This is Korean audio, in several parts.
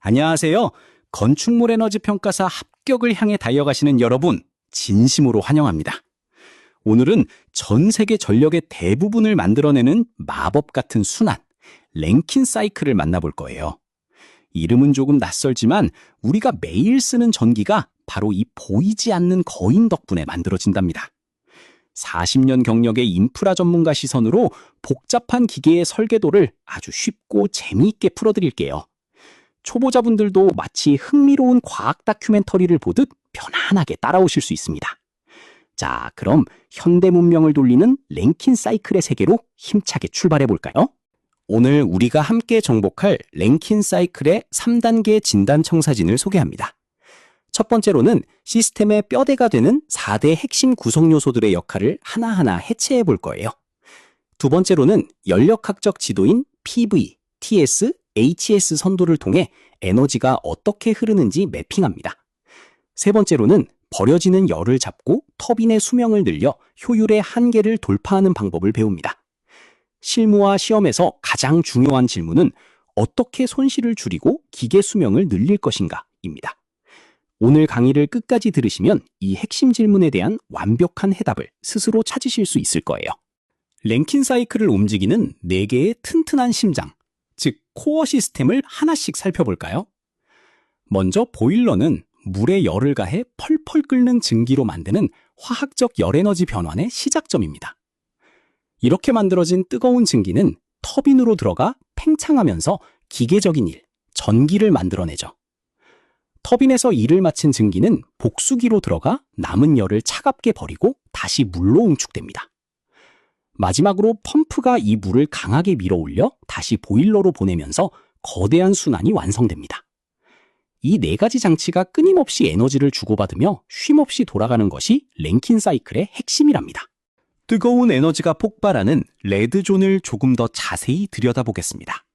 안녕하세요. 건축물 에너지 평가사 합격을 향해 달려가시는 여러분, 진심으로 환영합니다. 오늘은 전 세계 전력의 대부분을 만들어내는 마법 같은 순환, 랭킨 사이클을 만나볼 거예요. 이름은 조금 낯설지만 우리가 매일 쓰는 전기가 바로 이 보이지 않는 거인 덕분에 만들어진답니다. 40년 경력의 인프라 전문가 시선으로 복잡한 기계의 설계도를 아주 쉽고 재미있게 풀어드릴게요. 초보자분들도 마치 흥미로운 과학 다큐멘터리를 보듯 편안하게 따라오실 수 있습니다. 자, 그럼 현대 문명을 돌리는 랭킨 사이클의 세계로 힘차게 출발해 볼까요? 오늘 우리가 함께 정복할 랭킨 사이클의 3단계 진단 청사진을 소개합니다. 첫 번째로는 시스템의 뼈대가 되는 4대 핵심 구성 요소들의 역할을 하나하나 해체해 볼 거예요. 두 번째로는 연력학적 지도인 PV, TS, HS 선도를 통해 에너지가 어떻게 흐르는지 매핑합니다. 세 번째로는 버려지는 열을 잡고 터빈의 수명을 늘려 효율의 한계를 돌파하는 방법을 배웁니다. 실무와 시험에서 가장 중요한 질문은 어떻게 손실을 줄이고 기계 수명을 늘릴 것인가입니다. 오늘 강의를 끝까지 들으시면 이 핵심 질문에 대한 완벽한 해답을 스스로 찾으실 수 있을 거예요. 랭킨 사이클을 움직이는 4개의 튼튼한 심장, 즉 코어 시스템을 하나씩 살펴볼까요? 먼저 보일러는 물에 열을 가해 펄펄 끓는 증기로 만드는 화학적 열에너지 변환의 시작점입니다. 이렇게 만들어진 뜨거운 증기는 터빈으로 들어가 팽창하면서 기계적인 일, 전기를 만들어내죠. 터빈에서 일을 마친 증기는 복수기로 들어가 남은 열을 차갑게 버리고 다시 물로 응축됩니다. 마지막으로 펌프가 이 물을 강하게 밀어 올려 다시 보일러로 보내면서 거대한 순환이 완성됩니다. 이 4가지 장치가 끊임없이 에너지를 주고받으며 쉼없이 돌아가는 것이 랭킨 사이클의 핵심이랍니다. 뜨거운 에너지가 폭발하는 레드존을 조금 더 자세히 들여다보겠습니다.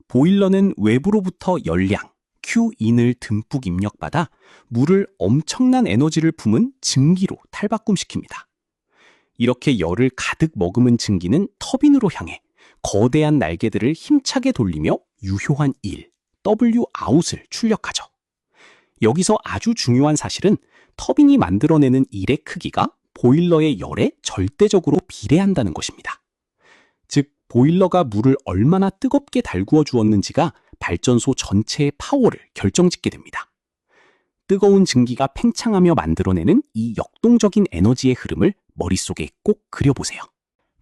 보일러는 외부로부터 열량, Q인을 듬뿍 입력받아 물을 엄청난 에너지를 품은 증기로 탈바꿈시킵니다. 이렇게 열을 가득 머금은 증기는 터빈으로 향해 거대한 날개들을 힘차게 돌리며 유효한 일, W아웃을 출력하죠. 여기서 아주 중요한 사실은 터빈이 만들어내는 일의 크기가 보일러의 열에 절대적으로 비례한다는 것입니다. 즉, 보일러가 물을 얼마나 뜨겁게 달구어 주었는지가 발전소 전체의 파워를 결정짓게 됩니다. 뜨거운 증기가 팽창하며 만들어내는 이 역동적인 에너지의 흐름을 머릿속에 꼭 그려보세요.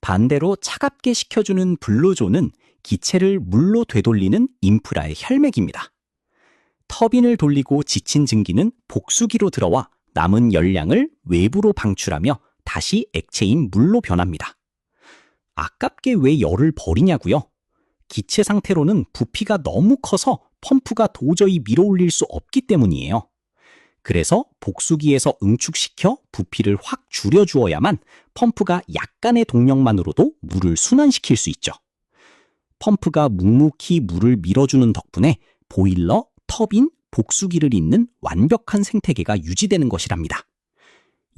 반대로 차갑게 식혀주는 블루존은 기체를 물로 되돌리는 인프라의 혈맥입니다. 터빈을 돌리고 지친 증기는 복수기로 들어와 남은 열량을 외부로 방출하며 다시 액체인 물로 변합니다. 아깝게 왜 열을 버리냐고요? 기체 상태로는 부피가 너무 커서 펌프가 도저히 밀어올릴 수 없기 때문이에요. 그래서 복수기에서 응축시켜 부피를 확 줄여주어야만 펌프가 약간의 동력만으로도 물을 순환시킬 수 있죠. 펌프가 묵묵히 물을 밀어주는 덕분에 보일러, 터빈, 복수기를 잇는 완벽한 생태계가 유지되는 것이랍니다.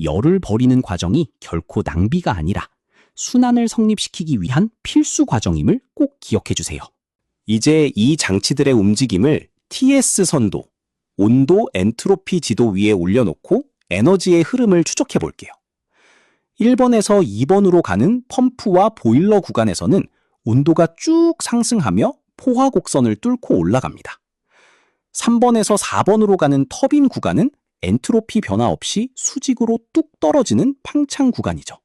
열을 버리는 과정이 결코 낭비가 아니라 순환을 성립시키기 위한 필수 과정임을 꼭 기억해 주세요. 이제 이 장치들의 움직임을 TS 선도, 온도 엔트로피 지도 위에 올려놓고 에너지의 흐름을 추적해 볼게요. 1번에서 2번으로 가는 펌프와 보일러 구간에서는 온도가 쭉 상승하며 포화 곡선을 뚫고 올라갑니다. 3번에서 4번으로 가는 터빈 구간은 엔트로피 변화 없이 수직으로 뚝 떨어지는 팽창 구간이죠.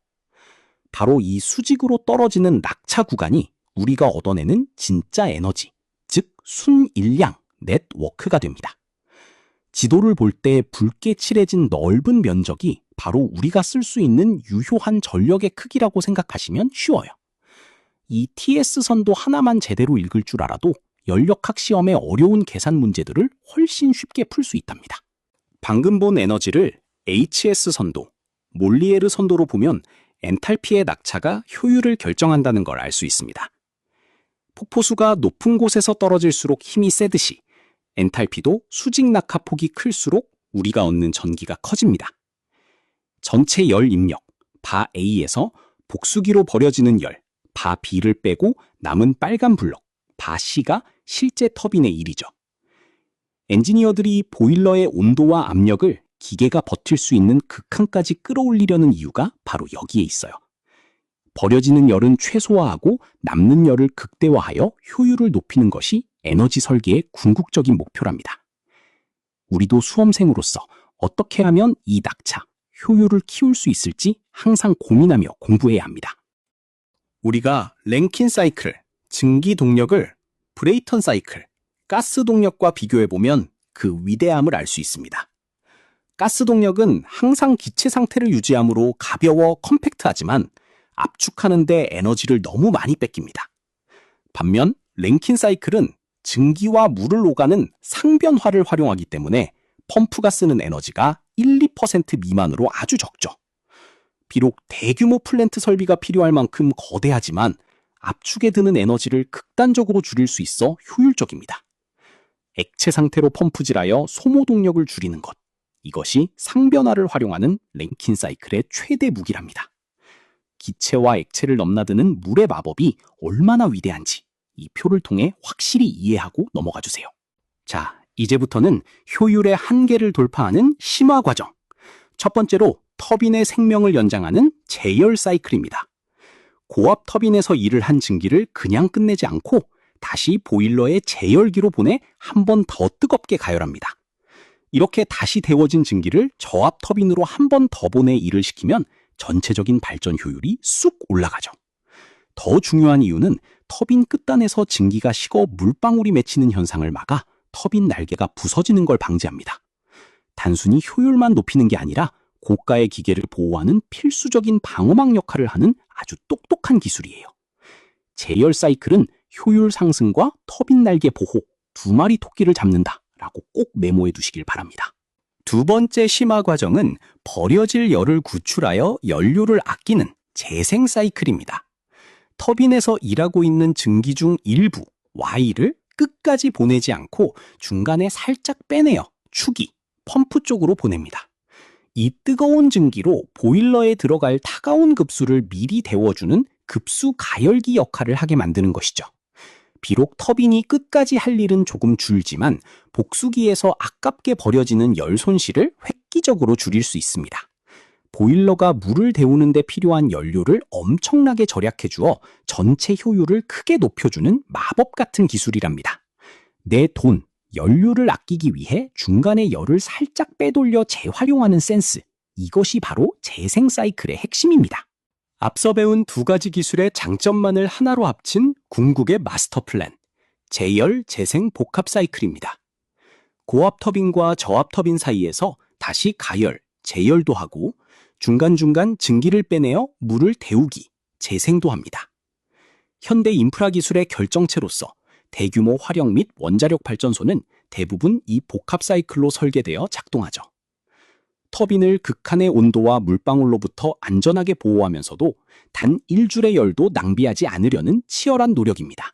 바로 이 수직으로 떨어지는 낙차 구간이 우리가 얻어내는 진짜 에너지, 즉 순일량, 넷워크가 됩니다. 지도를 볼 때 붉게 칠해진 넓은 면적이 바로 우리가 쓸 수 있는 유효한 전력의 크기라고 생각하시면 쉬워요. 이 TS 선도 하나만 제대로 읽을 줄 알아도 연력학 시험의 어려운 계산 문제들을 훨씬 쉽게 풀 수 있답니다. 방금 본 에너지를 HS 선도, 몰리에르 선도로 보면 엔탈피의 낙차가 효율을 결정한다는 걸 알 수 있습니다. 폭포수가 높은 곳에서 떨어질수록 힘이 세듯이 엔탈피도 수직 낙하폭이 클수록 우리가 얻는 전기가 커집니다. 전체 열 입력, 바 A에서 복수기로 버려지는 열, 바 B를 빼고 남은 빨간 블럭, 바 C가 실제 터빈의 일이죠. 엔지니어들이 보일러의 온도와 압력을 기계가 버틸 수 있는 극한까지 끌어올리려는 이유가 바로 여기에 있어요. 버려지는 열은 최소화하고 남는 열을 극대화하여 효율을 높이는 것이 에너지 설계의 궁극적인 목표랍니다. 우리도 수험생으로서 어떻게 하면 이 낙차, 효율을 키울 수 있을지 항상 고민하며 공부해야 합니다. 우리가 랭킨 사이클, 증기 동력을 브레이턴 사이클, 가스 동력과 비교해보면 그 위대함을 알 수 있습니다. 가스 동력은 항상 기체 상태를 유지하므로 가벼워 컴팩트하지만 압축하는 데 에너지를 너무 많이 뺏깁니다. 반면 랭킨 사이클은 증기와 물을 오가는 상변화를 활용하기 때문에 펌프가 쓰는 에너지가 1~2% 미만으로 아주 적죠. 비록 대규모 플랜트 설비가 필요할 만큼 거대하지만 압축에 드는 에너지를 극단적으로 줄일 수 있어 효율적입니다. 액체 상태로 펌프질하여 소모 동력을 줄이는 것. 이것이 상변화를 활용하는 랭킨 사이클의 최대 무기랍니다. 기체와 액체를 넘나드는 물의 마법이 얼마나 위대한지 이 표를 통해 확실히 이해하고 넘어가 주세요. 자, 이제부터는 효율의 한계를 돌파하는 심화 과정. 첫 번째로 터빈의 생명을 연장하는 제열 사이클입니다. 고압 터빈에서 일을 한 증기를 그냥 끝내지 않고 다시 보일러의 제열기로 보내 한 번 더 뜨겁게 가열합니다. 이렇게 다시 데워진 증기를 저압 터빈으로 한 번 더 보내 일을 시키면 전체적인 발전 효율이 쑥 올라가죠. 더 중요한 이유는 터빈 끝단에서 증기가 식어 물방울이 맺히는 현상을 막아 터빈 날개가 부서지는 걸 방지합니다. 단순히 효율만 높이는 게 아니라 고가의 기계를 보호하는 필수적인 방어막 역할을 하는 아주 똑똑한 기술이에요. 제열 사이클은 효율 상승과 터빈 날개 보호, 두 마리 토끼를 잡는다라고 꼭 메모해 두시길 바랍니다. 두 번째 심화 과정은 버려질 열을 구출하여 연료를 아끼는 재생 사이클입니다. 터빈에서 일하고 있는 증기 중 일부, Y를 끝까지 보내지 않고 중간에 살짝 빼내어 축이, 펌프 쪽으로 보냅니다. 이 뜨거운 증기로 보일러에 들어갈 타가운 급수를 미리 데워주는 급수 가열기 역할을 하게 만드는 것이죠. 비록 터빈이 끝까지 할 일은 조금 줄지만 복수기에서 아깝게 버려지는 열 손실을 획기적으로 줄일 수 있습니다. 보일러가 물을 데우는 데 필요한 연료를 엄청나게 절약해 주어 전체 효율을 크게 높여주는 마법 같은 기술이랍니다. 내 돈, 연료를 아끼기 위해 중간에 열을 살짝 빼돌려 재활용하는 센스, 이것이 바로 재생 사이클의 핵심입니다. 앞서 배운 두 가지 기술의 장점만을 하나로 합친 궁극의 마스터 플랜, 제열, 재생, 복합 사이클입니다. 고압 터빈과 저압 터빈 사이에서 다시 가열, 제열도 하고 중간중간 증기를 빼내어 물을 데우기, 재생도 합니다. 현대 인프라 기술의 결정체로서 대규모 화력 및 원자력 발전소는 대부분 이 복합 사이클로 설계되어 작동하죠. 터빈을 극한의 온도와 물방울로부터 안전하게 보호하면서도 단 1줄의 열도 낭비하지 않으려는 치열한 노력입니다.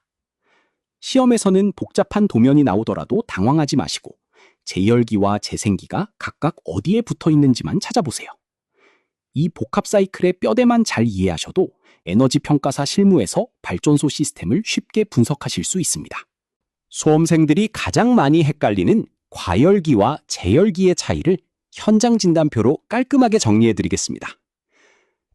시험에서는 복잡한 도면이 나오더라도 당황하지 마시고 제열기와 재생기가 각각 어디에 붙어 있는지만 찾아보세요. 이 복합 사이클의 뼈대만 잘 이해하셔도 에너지 평가사 실무에서 발전소 시스템을 쉽게 분석하실 수 있습니다. 수험생들이 가장 많이 헷갈리는 과열기와 제열기의 차이를 현장 진단표로 깔끔하게 정리해드리겠습니다.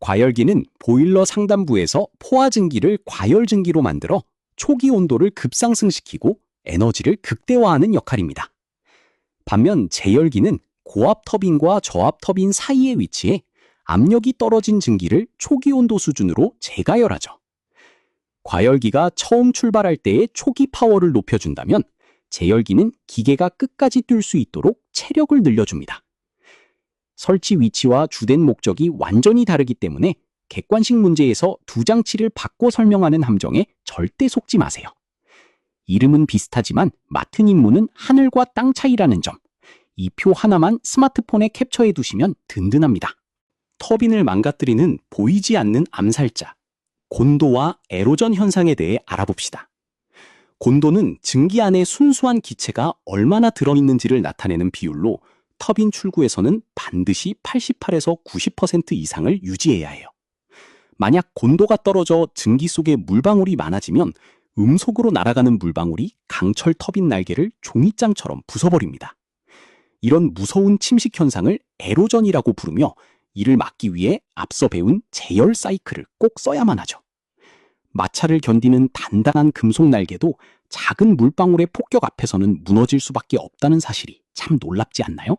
과열기는 보일러 상단부에서 포화증기를 과열증기로 만들어 초기 온도를 급상승시키고 에너지를 극대화하는 역할입니다. 반면 제열기는 고압 터빈과 저압 터빈 사이에 위치해 압력이 떨어진 증기를 초기 온도 수준으로 재가열하죠. 과열기가 처음 출발할 때의 초기 파워를 높여준다면 제열기는 기계가 끝까지 뛸 수 있도록 체력을 늘려줍니다. 설치 위치와 주된 목적이 완전히 다르기 때문에 객관식 문제에서 두 장치를 바꿔 설명하는 함정에 절대 속지 마세요. 이름은 비슷하지만 맡은 임무는 하늘과 땅 차이라는 점, 이 표 하나만 스마트폰에 캡처해 두시면 든든합니다. 터빈을 망가뜨리는 보이지 않는 암살자, 곤도와 에로전 현상에 대해 알아봅시다. 곤도는 증기 안에 순수한 기체가 얼마나 들어있는지를 나타내는 비율로 터빈 출구에서는 반드시 88에서 90% 이상을 유지해야 해요. 만약 곤도가 떨어져 증기 속에 물방울이 많아지면 음속으로 날아가는 물방울이 강철 터빈 날개를 종이장처럼 부숴버립니다. 이런 무서운 침식 현상을 에로전이라고 부르며 이를 막기 위해 앞서 배운 제열 사이클을 꼭 써야만 하죠. 마찰을 견디는 단단한 금속 날개도 작은 물방울의 폭격 앞에서는 무너질 수밖에 없다는 사실이 참 놀랍지 않나요?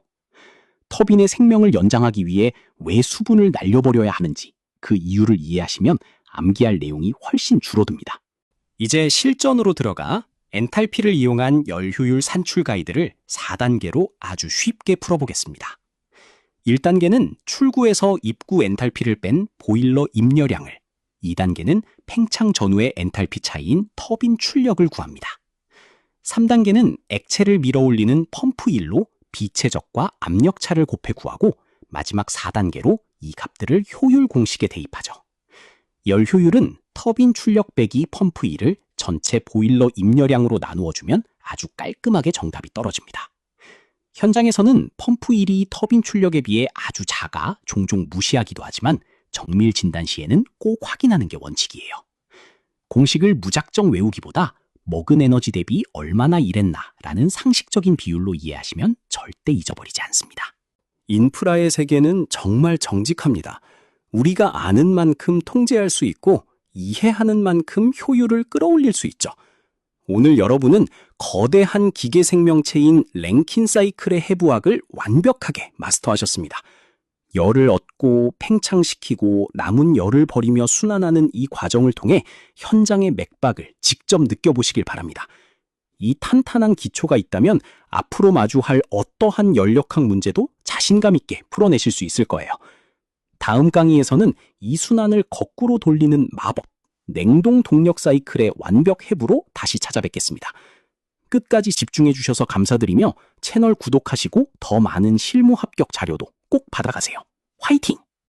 터빈의 생명을 연장하기 위해 왜 수분을 날려버려야 하는지 그 이유를 이해하시면 암기할 내용이 훨씬 줄어듭니다. 이제 실전으로 들어가 엔탈피를 이용한 열 효율 산출 가이드를 4단계로 아주 쉽게 풀어보겠습니다. 1단계는 출구에서 입구 엔탈피를 뺀 보일러 입열량을, 2단계는 팽창 전후의 엔탈피 차이인 터빈 출력을 구합니다. 3단계는 액체를 밀어올리는 펌프일로 비체적과 압력차를 곱해 구하고 마지막 4단계로 이 값들을 효율 공식에 대입하죠. 열 효율은 터빈 출력 빼기 펌프일을 전체 보일러 입열량으로 나누어주면 아주 깔끔하게 정답이 떨어집니다. 현장에서는 펌프일이 터빈 출력에 비해 아주 작아 종종 무시하기도 하지만 정밀 진단 시에는 꼭 확인하는 게 원칙이에요. 공식을 무작정 외우기보다 먹은 에너지 대비 얼마나 일했나라는 상식적인 비율로 이해하시면 절대 잊어버리지 않습니다. 인프라의 세계는 정말 정직합니다. 우리가 아는 만큼 통제할 수 있고 이해하는 만큼 효율을 끌어올릴 수 있죠. 오늘 여러분은 거대한 기계 생명체인 랭킨 사이클의 해부학을 완벽하게 마스터하셨습니다. 열을 얻고 팽창시키고 남은 열을 버리며 순환하는 이 과정을 통해 현장의 맥박을 직접 느껴보시길 바랍니다. 이 탄탄한 기초가 있다면 앞으로 마주할 어떠한 연력학 문제도 자신감 있게 풀어내실 수 있을 거예요. 다음 강의에서는 이 순환을 거꾸로 돌리는 마법, 냉동 동력 사이클의 완벽 해부로 다시 찾아뵙겠습니다. 끝까지 집중해 주셔서 감사드리며 채널 구독하시고 더 많은 실무 합격 자료도 꼭 받아가세요. 화이팅!